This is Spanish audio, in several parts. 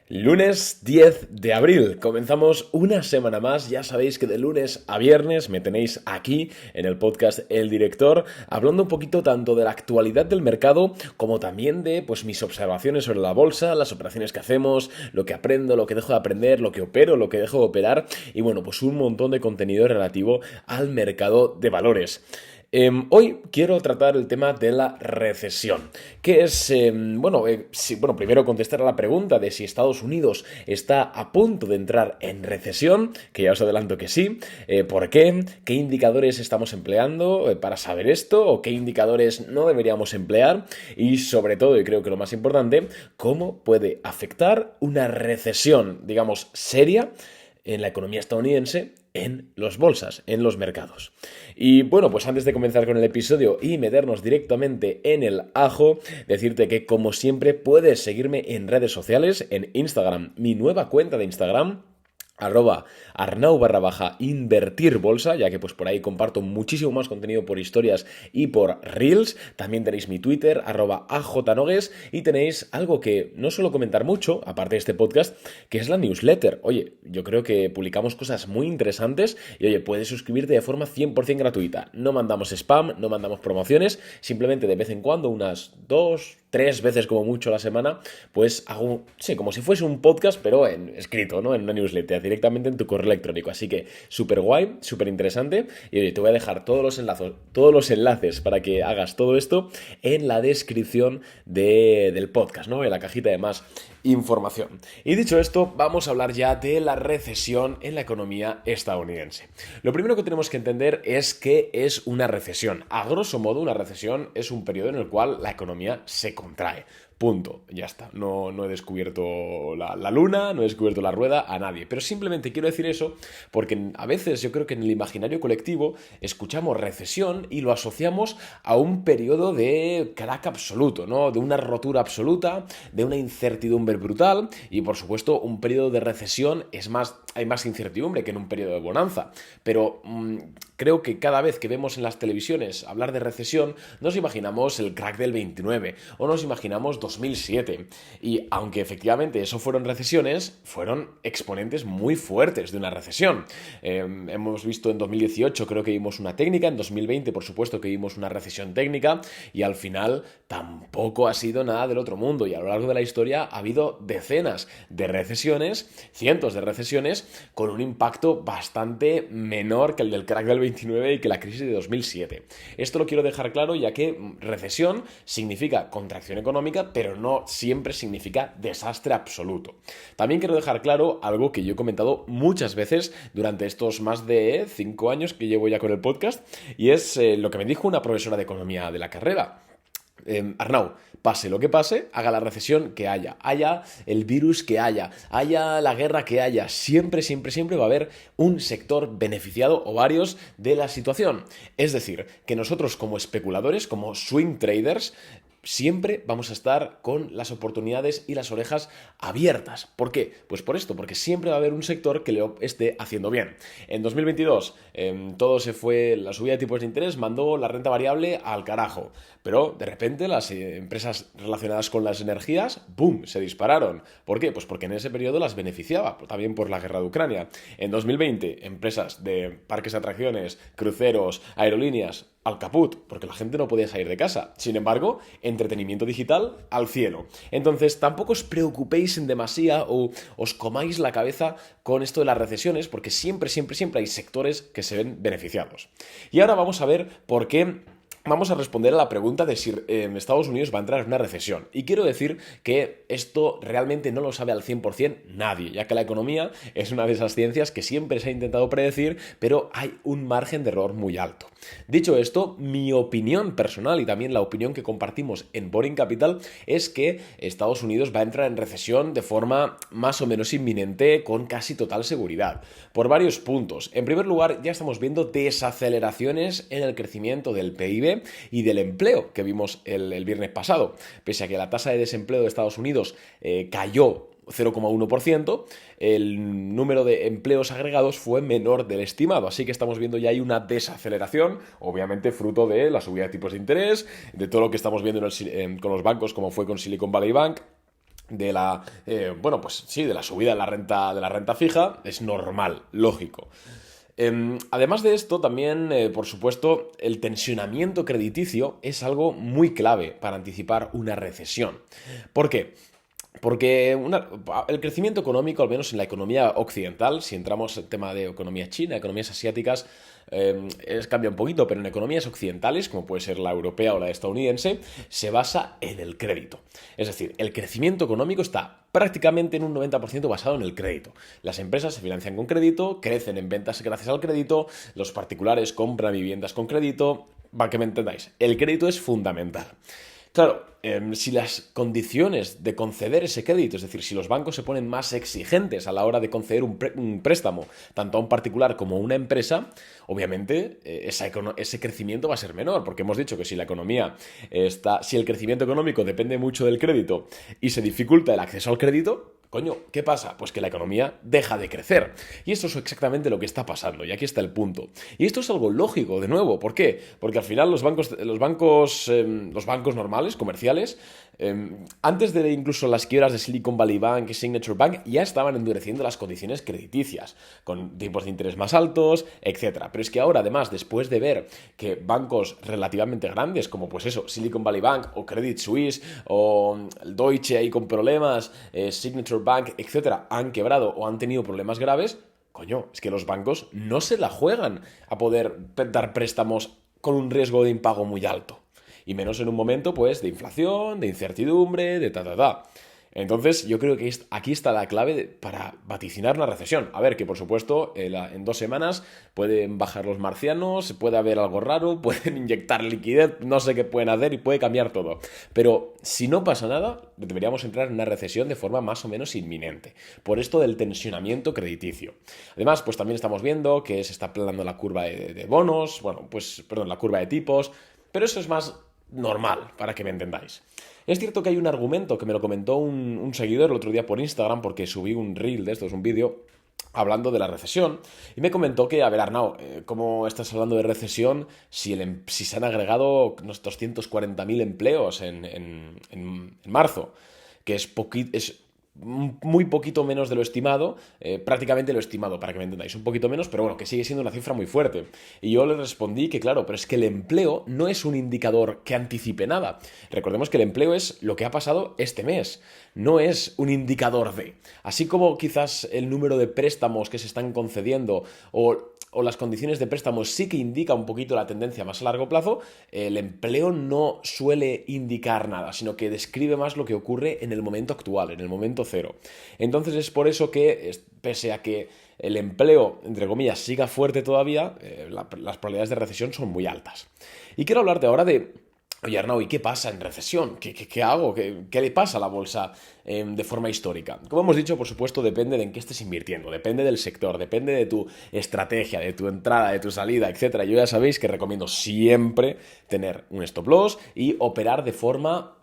Lunes 10 de abril, comenzamos una semana más, ya sabéis que de lunes a viernes me tenéis aquí en el podcast El Director, hablando un poquito tanto de la actualidad del mercado como también de mis observaciones sobre la bolsa, las operaciones que hacemos, lo que aprendo, lo que dejo de aprender, lo que opero, lo que dejo de operar y pues un montón de contenido relativo al mercado de valores. Hoy quiero tratar el tema de la recesión, que es, primero contestar a la pregunta de si Estados Unidos está a punto de entrar en recesión, que ya os adelanto que sí, ¿por qué indicadores estamos empleando para saber esto, o qué indicadores no deberíamos emplear, y sobre todo, y creo que lo más importante, cómo puede afectar una recesión, digamos, seria en la economía estadounidense, en las bolsas, en los mercados. Y pues antes de comenzar con el episodio y meternos directamente en el ajo, decirte que como siempre puedes seguirme en redes sociales, en Instagram, mi nueva cuenta de Instagram, @Arnau_invertir bolsa, ya que por ahí comparto muchísimo más contenido por historias y por reels. También tenéis mi Twitter, @ajnogues, y tenéis algo que no suelo comentar mucho, aparte de este podcast, que es la newsletter. Oye, yo creo que publicamos cosas muy interesantes y puedes suscribirte de forma 100% gratuita. No mandamos spam, no mandamos promociones, simplemente de vez en cuando, unas 2-3 veces como mucho a la semana, hago, como si fuese un podcast, pero en escrito, ¿no? En una newsletter, directamente en tu correo electrónico. Así que súper guay, súper interesante. Y te voy a dejar todos los enlaces para que hagas todo esto en la descripción del podcast, ¿no? En la cajita de más información. Y dicho esto, vamos a hablar ya de la recesión en la economía estadounidense. Lo primero que tenemos que entender es qué es una recesión. A grosso modo, una recesión es un periodo en el cual la economía se contrae. Punto, ya está. No he descubierto la luna, no he descubierto la rueda a nadie. Pero simplemente quiero decir eso porque a veces yo creo que en el imaginario colectivo escuchamos recesión y lo asociamos a un periodo de crack absoluto, ¿no? De una rotura absoluta, de una incertidumbre brutal y por supuesto un periodo de recesión hay más incertidumbre que en un periodo de bonanza. Pero creo que cada vez que vemos en las televisiones hablar de recesión nos imaginamos el crack del 29 o nos imaginamos 2007. Y aunque efectivamente eso fueron recesiones, fueron exponentes muy fuertes de una recesión. Hemos visto en 2018, creo que vimos una técnica, en 2020 por supuesto que vimos una recesión técnica y al final tampoco ha sido nada del otro mundo y a lo largo de la historia ha habido decenas de recesiones, cientos de recesiones con un impacto bastante menor que el del crack del 29 y que la crisis de 2007. Esto lo quiero dejar claro ya que recesión significa contracción económica, pero no siempre significa desastre absoluto. También quiero dejar claro algo que yo he comentado muchas veces durante estos más de 5 años que llevo ya con el podcast, y es lo que me dijo una profesora de economía de la carrera. Arnau, pase lo que pase, haga la recesión que haya el virus que haya la guerra que haya, siempre va a haber un sector beneficiado o varios de la situación. Es decir, que nosotros como especuladores, como swing traders, siempre vamos a estar con las oportunidades y las orejas abiertas. ¿Por qué? Pues por esto, porque siempre va a haber un sector que lo esté haciendo bien. En 2022 todo se fue, la subida de tipos de interés mandó la renta variable al carajo, pero de repente las empresas relacionadas con las energías, ¡boom!, se dispararon. ¿Por qué? Pues porque en ese periodo las beneficiaba, también por la guerra de Ucrania. En 2020, empresas de parques de atracciones, cruceros, aerolíneas, al caput, porque la gente no podía salir de casa. Sin embargo, entretenimiento digital al cielo. Entonces, tampoco os preocupéis en demasía o os comáis la cabeza con esto de las recesiones, porque siempre hay sectores que se ven beneficiados. Y ahora vamos a ver por qué. Vamos a responder a la pregunta de si Estados Unidos va a entrar en una recesión. Y quiero decir que esto realmente no lo sabe al 100% nadie, ya que la economía es una de esas ciencias que siempre se ha intentado predecir, pero hay un margen de error muy alto. Dicho esto, mi opinión personal y también la opinión que compartimos en Boring Capital es que Estados Unidos va a entrar en recesión de forma más o menos inminente con casi total seguridad, por varios puntos. En primer lugar, ya estamos viendo desaceleraciones en el crecimiento del PIB y del empleo que vimos el viernes pasado. Pese a que la tasa de desempleo de Estados Unidos cayó 0,1%, el número de empleos agregados fue menor del estimado, así que estamos viendo ya hay una desaceleración, obviamente fruto de la subida de tipos de interés, de todo lo que estamos viendo con los bancos como fue con Silicon Valley Bank, de la, pues sí, de la subida de la renta fija, es normal, lógico. Además de esto, también, por supuesto, el tensionamiento crediticio es algo muy clave para anticipar una recesión. ¿Por qué? Porque el crecimiento económico, al menos en la economía occidental, si entramos en el tema de economía china, economías asiáticas, cambia un poquito, pero en economías occidentales, como puede ser la europea o la estadounidense, se basa en el crédito. Es decir, el crecimiento económico está prácticamente en un 90% basado en el crédito. Las empresas se financian con crédito, crecen en ventas gracias al crédito, los particulares compran viviendas con crédito, para que me entendáis, el crédito es fundamental. Claro, si las condiciones de conceder ese crédito, es decir, si los bancos se ponen más exigentes a la hora de conceder un préstamo, tanto a un particular como a una empresa, obviamente ese crecimiento va a ser menor, porque hemos dicho que si la economía si el crecimiento económico depende mucho del crédito y se dificulta el acceso al crédito, coño, ¿qué pasa? Pues que la economía deja de crecer. Y esto es exactamente lo que está pasando, y aquí está el punto. Y esto es algo lógico, de nuevo. ¿Por qué? Porque al final los bancos normales, comerciales, antes de incluso las quiebras de Silicon Valley Bank y Signature Bank, ya estaban endureciendo las condiciones crediticias, con tipos de interés más altos, etc. Pero es que ahora, además, después de ver que bancos relativamente grandes, como pues eso, Silicon Valley Bank o Credit Suisse o el Deutsche ahí con problemas, Signature Bank, etcétera, han quebrado o han tenido problemas graves, coño, es que los bancos no se la juegan a poder dar préstamos con un riesgo de impago muy alto. Y menos en un momento, pues, de inflación, de incertidumbre, de ta. Entonces, yo creo que aquí está la clave para vaticinar una recesión. A ver, que por supuesto, en 2 semanas pueden bajar los marcianos, puede haber algo raro, pueden inyectar liquidez, no sé qué pueden hacer y puede cambiar todo. Pero si no pasa nada, deberíamos entrar en una recesión de forma más o menos inminente, por esto del tensionamiento crediticio. Además, pues también estamos viendo que se está aplanando la curva de bonos, la curva de tipos, pero eso es más normal, para que me entendáis. Es cierto que hay un argumento que me lo comentó un seguidor el otro día por Instagram, porque subí un reel de esto, es un vídeo, hablando de la recesión, y me comentó que, a ver, Arnau, ¿cómo estás hablando de recesión si se han agregado unos 240.000 empleos en marzo? Que es muy poquito menos de lo estimado, prácticamente lo estimado, para que me entendáis, un poquito menos, pero bueno, que sigue siendo una cifra muy fuerte. Y yo le respondí que claro, pero es que el empleo no es un indicador que anticipe nada. Recordemos que el empleo es lo que ha pasado este mes, no es un indicador de. Así como quizás el número de préstamos que se están concediendo o las condiciones de préstamos sí que indica un poquito la tendencia más a largo plazo, el empleo no suele indicar nada, sino que describe más lo que ocurre en el momento actual, en el momento cero. Entonces es por eso que, pese a que el empleo, entre comillas, siga fuerte todavía, las probabilidades de recesión son muy altas. Y quiero hablarte ahora de: oye, Arnau, ¿y qué pasa en recesión? ¿Qué hago? ¿Qué le pasa a la bolsa de forma histórica? Como hemos dicho, por supuesto, depende de en qué estés invirtiendo, depende del sector, depende de tu estrategia, de tu entrada, de tu salida, etcétera. Yo ya sabéis que recomiendo siempre tener un stop loss y operar de forma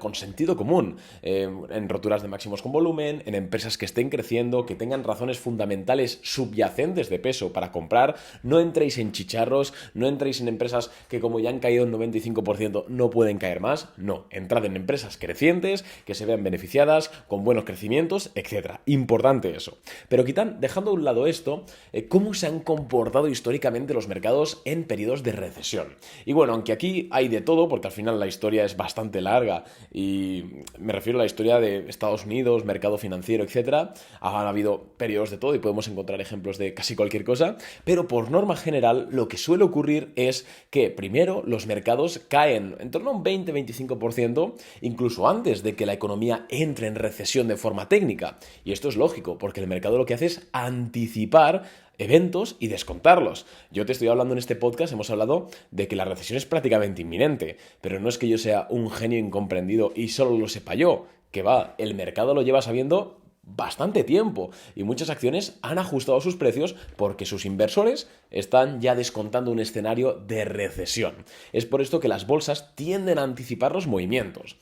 con sentido común, en roturas de máximos con volumen, en empresas que estén creciendo, que tengan razones fundamentales subyacentes de peso para comprar. No entréis en chicharros, no entréis en empresas que, como ya han caído un 95%, no pueden caer más. No, entrad en empresas crecientes, que se vean beneficiadas, con buenos crecimientos, etcétera. Importante eso. Pero dejando a un lado esto, ¿cómo se han comportado históricamente los mercados en periodos de recesión? Y bueno, aunque aquí hay de todo, porque al final la historia es bastante larga y me refiero a la historia de Estados Unidos, mercado financiero, etcétera. Han habido periodos de todo y podemos encontrar ejemplos de casi cualquier cosa, pero por norma general lo que suele ocurrir es que primero los mercados caen en torno a un 20-25%, incluso antes de que la economía entre en recesión de forma técnica. Y esto es lógico, porque el mercado lo que hace es anticipar eventos y descontarlos. Yo te estoy hablando en este podcast, hemos hablado de que la recesión es prácticamente inminente, pero no es que yo sea un genio incomprendido y solo lo sepa yo, que va, el mercado lo lleva sabiendo bastante tiempo y muchas acciones han ajustado sus precios porque sus inversores están ya descontando un escenario de recesión. Es por esto que las bolsas tienden a anticipar los movimientos.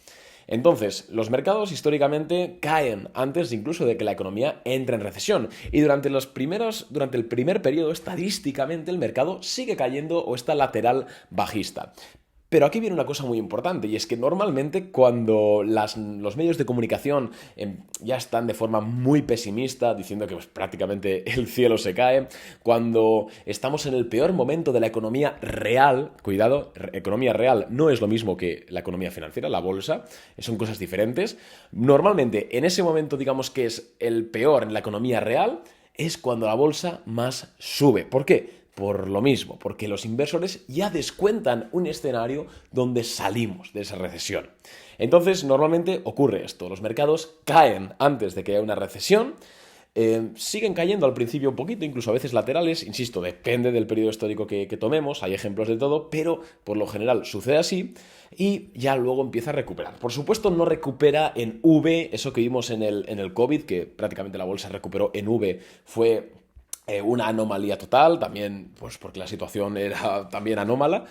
Entonces, los mercados históricamente caen antes incluso de que la economía entre en recesión y durante el primer periodo estadísticamente el mercado sigue cayendo o está lateral bajista. Pero aquí viene una cosa muy importante y es que normalmente cuando los medios de comunicación ya están de forma muy pesimista, diciendo que pues, prácticamente el cielo se cae, cuando estamos en el peor momento de la economía real, cuidado, economía real no es lo mismo que la economía financiera, la bolsa, son cosas diferentes, normalmente en ese momento digamos que es el peor en la economía real, es cuando la bolsa más sube. ¿Por qué? Por lo mismo, porque los inversores ya descuentan un escenario donde salimos de esa recesión. Entonces, normalmente ocurre esto, los mercados caen antes de que haya una recesión, siguen cayendo al principio un poquito, incluso a veces laterales, insisto, depende del periodo histórico que tomemos, hay ejemplos de todo, pero por lo general sucede así y ya luego empieza a recuperar. Por supuesto no recupera en V, eso que vimos en el COVID, que prácticamente la bolsa recuperó en V, fue una anomalía total, también pues porque la situación era también anómala.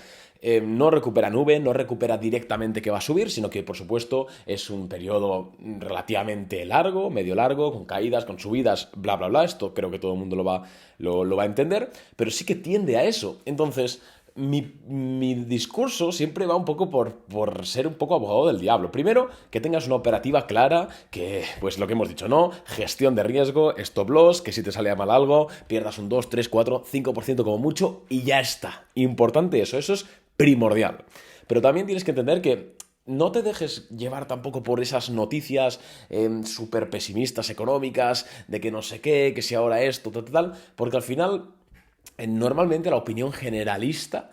No recupera nube, no recupera directamente que va a subir, sino que por supuesto es un periodo relativamente largo, medio largo, con caídas, con subidas, bla bla bla, esto creo que todo el mundo lo va a entender, pero sí que tiende a eso. Entonces, mi discurso siempre va un poco por ser un poco abogado del diablo. Primero, que tengas una operativa clara, que, pues lo que hemos dicho, ¿no? Gestión de riesgo, stop loss, que si te sale mal algo, pierdas un 2, 3, 4, 5% como mucho y ya está. Importante eso es primordial. Pero también tienes que entender que no te dejes llevar tampoco por esas noticias súper pesimistas económicas, de que no sé qué, que si ahora esto, tal, porque al final normalmente la opinión generalista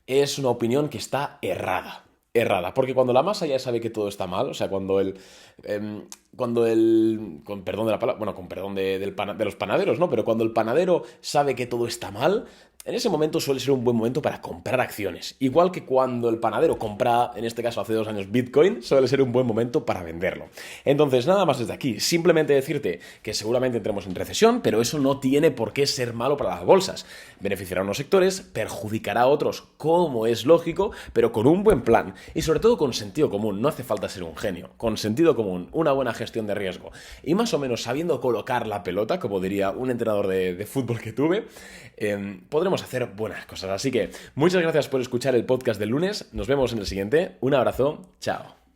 es una opinión que está errada. Errada, porque cuando la masa ya sabe que todo está mal, o sea, con perdón de la palabra, bueno, con perdón de los panaderos, ¿no? Pero cuando el panadero sabe que todo está mal, en ese momento suele ser un buen momento para comprar acciones. Igual que cuando el panadero compra, en este caso hace 2 años, Bitcoin, suele ser un buen momento para venderlo. Entonces, nada más desde aquí. Simplemente decirte que seguramente entremos en recesión, pero eso no tiene por qué ser malo para las bolsas. Beneficiará a unos sectores, perjudicará a otros, como es lógico, pero con un buen plan. Y sobre todo con sentido común. No hace falta ser un genio. Con sentido común, una buena gestión de riesgo. Y más o menos sabiendo colocar la pelota, como diría un entrenador de fútbol que tuve, podremos hacer buenas cosas. Así que muchas gracias por escuchar el podcast del lunes. Nos vemos en el siguiente. Un abrazo. Chao.